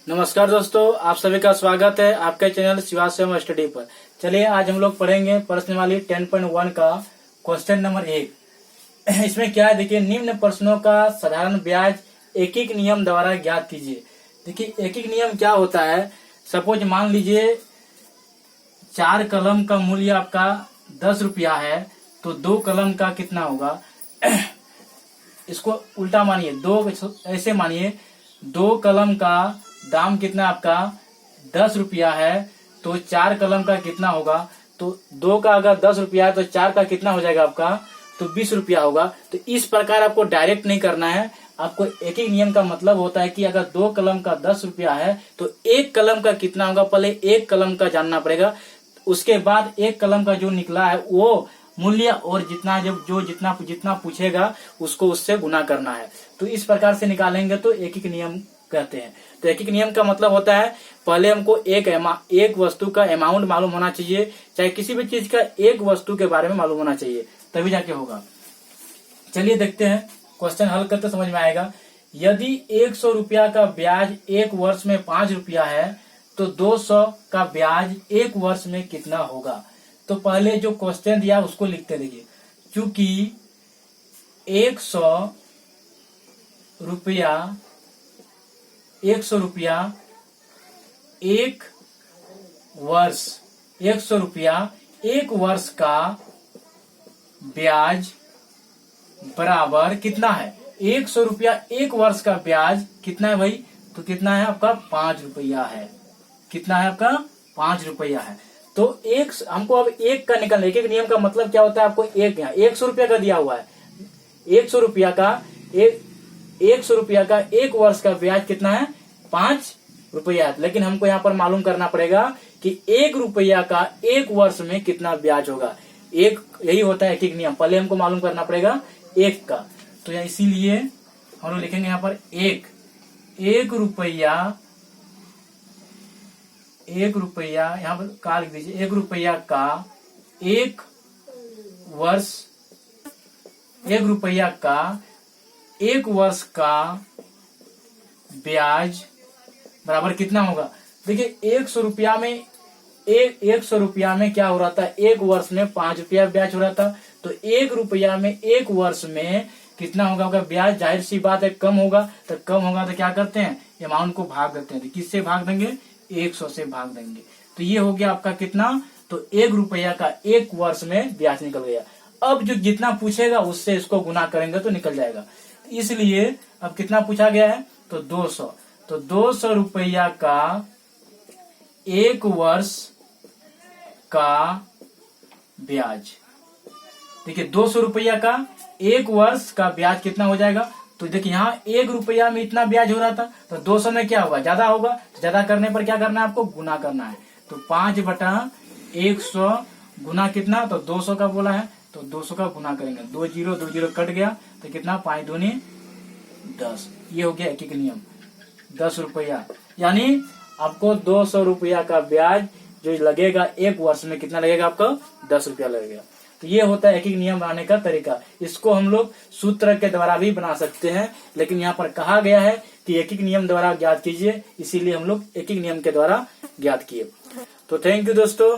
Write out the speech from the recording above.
नमस्कार दोस्तों, आप सभी का स्वागत है आपके चैनल शिवाश्रम स्टडी पर। चलिए आज हम लोग पढ़ेंगे प्रश्नवाली 10.1 का क्वेश्चन नंबर 1। इसमें क्या है, देखिए, निम्न प्रश्नों का साधारण ब्याज एक एक नियम द्वारा ज्ञात कीजिए। देखिए एक एक नियम क्या होता है। सपोज मान लीजिए 4 कलम का मूल्य आपका 10 रुपया है, तो 2 कलम का कितना होगा। इसको उल्टा मानिए, ऐसे मानिए 2 कलम का दाम कितना आपका 10 रुपया है, तो 4 कलम का कितना होगा। तो 2 का अगर 10 रुपया है तो 4 का कितना हो जाएगा आपका, तो 20 रुपया होगा। तो इस प्रकार आपको डायरेक्ट नहीं करना है। आपको एक एक नियम का मतलब होता है कि अगर 2 कलम का 10 रुपया है तो 1 कलम का कितना होगा, पहले 1 कलम का जानना पड़ेगा। उसके बाद 1 कलम का जो निकला है वो मूल्य और जितना पूछेगा उसको उससे गुना करना है। तो इस प्रकार से निकालेंगे तो एक एक नियम कहते हैं। तो एक एक नियम का मतलब होता है पहले हमको एक वस्तु का अमाउंट मालूम होना चाहिए, चाहे किसी भी चीज का एक वस्तु के बारे में मालूम होना चाहिए, तभी जाके होगा। चलिए देखते हैं, क्वेश्चन हल करते समझ में आएगा। यदि 100 रुपया का ब्याज 1 वर्ष में 5 रुपया है तो 200 का ब्याज 1 वर्ष में कितना होगा। तो पहले जो क्वेश्चन दिया उसको लिखते देखिए। क्योंकि 100 रुपया 100 रुपया 1 वर्ष 100 रुपया 1 वर्ष का ब्याज बराबर कितना है। 100 रुपया 1 वर्ष का ब्याज कितना है भाई, तो कितना है आपका 5 रुपया है। कितना है आपका 5 रुपया है। तो हमको अब 1 का निकालना। एक एक नियम का मतलब क्या होता है, आपको 100 रुपया का दिया हुआ है। 100 रुपया का 100 रुपया का 1 वर्ष का ब्याज कितना है, 5 रुपया है। लेकिन हमको यहाँ पर मालूम करना पड़ेगा कि 1 रुपया का 1 वर्ष में कितना ब्याज होगा। यही होता है एक एक नियम। पहले हमको मालूम करना पड़ेगा 1 का। तो इसीलिए हम लोग लिखेंगे यहाँ पर 1 रुपया यहाँ पर का लिख दीजिए। 1 रुपया का 1 वर्ष 1 रुपया का 1 वर्ष का ब्याज बराबर कितना होगा। देखिए 100 रुपया में 100 रुपया में क्या हो रहा था, 1 वर्ष में 5 रुपया ब्याज हो रहा था। तो 1 रुपया में 1 वर्ष में कितना होगा ब्याज। जाहिर सी बात है कम होगा। तो क्या करते हैं, अमाउंट को भाग देते हैं। तो किससे भाग देंगे, 100 से भाग देंगे। तो ये हो गया आपका कितना, तो 1 रुपया का 1 वर्ष में ब्याज निकल गया। अब जो जितना पूछेगा उससे इसको गुना करेंगे तो निकल जाएगा। इसलिए अब कितना पूछा गया है, तो 200। तो 200 रुपया का 1 वर्ष का ब्याज। देखिए 200 रुपया का 1 वर्ष का ब्याज कितना हो जाएगा। तो देखिए यहाँ 1 रुपया में इतना ब्याज हो रहा था, तो 200 में क्या होगा, ज्यादा होगा। तो ज्यादा करने पर क्या करना है, आपको गुना करना है। तो 5/100 गुना कितना, तो 200 का बोला है, तो 200 का गुना करेंगे। 2 0 कट गया, तो कितना, 5 दूनी 10। ये हो गया एक एक नियम। 10 रुपया यानी आपको 200 रुपया का ब्याज जो लगेगा 1 वर्ष में कितना लगेगा, आपको 10 रुपया लगेगा। तो ये होता है एक एक नियम बनाने का तरीका। इसको हम लोग सूत्र के द्वारा भी बना सकते हैं, लेकिन यहाँ पर कहा गया है कि एक एक नियम द्वारा ज्ञात कीजिए, इसीलिए हम लोग एक एक नियम के द्वारा ज्ञात किए। तो थैंक यू दोस्तों।